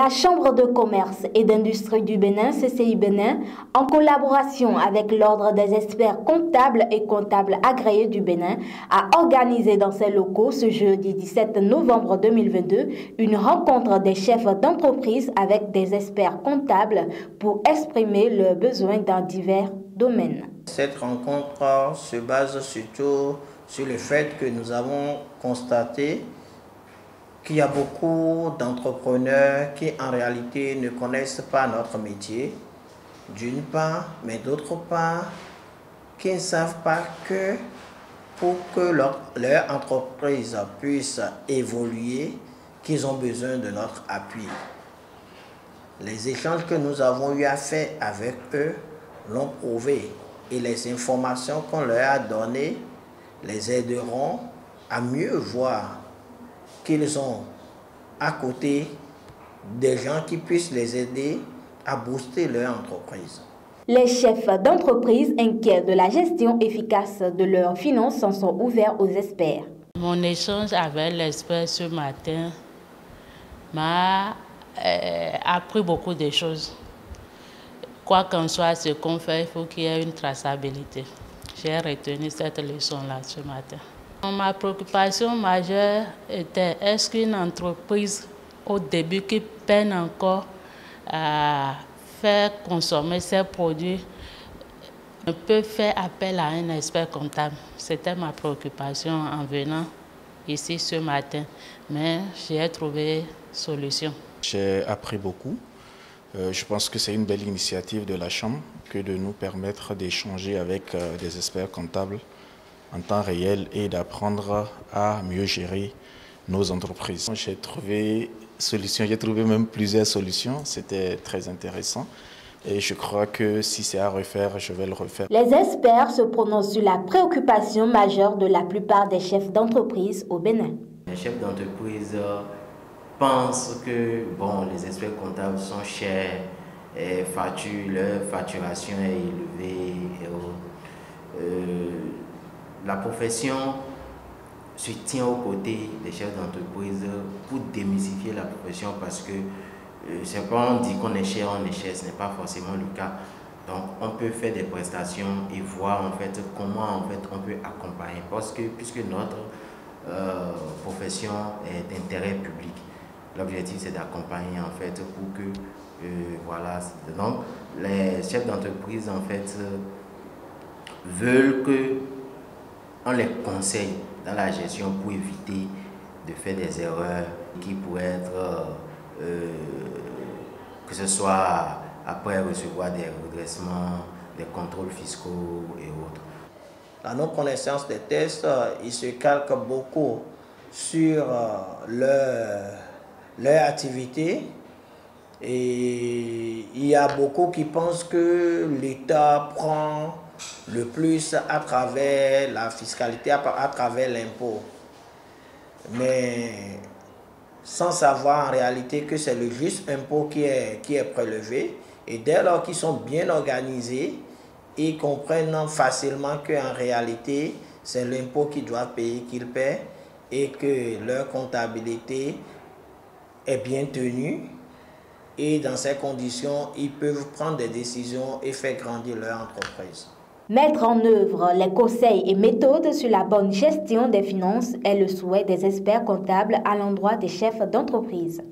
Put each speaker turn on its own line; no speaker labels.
La Chambre de commerce et d'industrie du Bénin, CCI Bénin, en collaboration avec l'Ordre des experts comptables et comptables agréés du Bénin, a organisé dans ses locaux ce jeudi 17 novembre 2022 une rencontre des chefs d'entreprise avec des experts comptables pour exprimer leurs besoins dans divers domaines.
Cette rencontre se base surtout sur le fait que nous avons constaté qu'il y a beaucoup d'entrepreneurs qui en réalité ne connaissent pas notre métier, d'une part, mais d'autre part, qui ne savent pas que pour que leur entreprise puisse évoluer, qu'ils ont besoin de notre appui. Les échanges que nous avons eu à faire avec eux l'ont prouvé et les informations qu'on leur a données les aideront à mieux voir qu'ils ont à côté des gens qui puissent les aider à booster leur entreprise.
Les chefs d'entreprise inquiets de la gestion efficace de leurs finances s'en sont ouverts aux experts.
Mon échange avec l'expert ce matin m'a appris beaucoup de choses. Quoi qu'en soit ce qu'on fait, il faut qu'il y ait une traçabilité. J'ai retenu cette leçon-là ce matin. Ma préoccupation majeure était, est-ce qu'une entreprise au début qui peine encore à faire consommer ses produits peut faire appel à un expert comptable? C'était ma préoccupation en venant ici ce matin, mais j'ai trouvé solution.
J'ai appris beaucoup. Je pense que c'est une belle initiative de la Chambre que de nous permettre d'échanger avec des experts comptables en temps réel et d'apprendre à mieux gérer nos entreprises. J'ai trouvé même plusieurs solutions, c'était très intéressant et je crois que si c'est à refaire, je vais le refaire.
Les experts se prononcent sur la préoccupation majeure de la plupart des chefs d'entreprise au Bénin.
Les chefs d'entreprise pensent que les experts comptables sont chers, et leur facturation est élevée et autres. La profession se tient aux côtés des chefs d'entreprise pour démystifier la profession parce que c'est pas on dit qu'on est cher, ce n'est pas forcément le cas. Donc on peut faire des prestations et voir en fait comment on peut accompagner parce que puisque notre profession est d'intérêt public, l'objectif c'est d'accompagner en fait pour que voilà. Donc les chefs d'entreprise en fait veulent que on les conseille dans la gestion pour éviter de faire des erreurs qui pourraient être, que ce soit après recevoir des redressements, des contrôles fiscaux et autres.
Dans nos connaissances des tests, ils se calquent beaucoup sur leur activité et il y a beaucoup qui pensent que l'État prend le plus à travers la fiscalité, à travers l'impôt. Mais sans savoir en réalité que c'est le juste impôt qui est prélevé. Et dès lors qu'ils sont bien organisés, ils comprennent facilement qu'en réalité, c'est l'impôt qu'ils doivent payer qu'ils paient et que leur comptabilité est bien tenue. Et dans ces conditions, ils peuvent prendre des décisions et faire grandir leur entreprise.
Mettre en œuvre les conseils et méthodes sur la bonne gestion des finances est le souhait des experts comptables à l'endroit des chefs d'entreprise.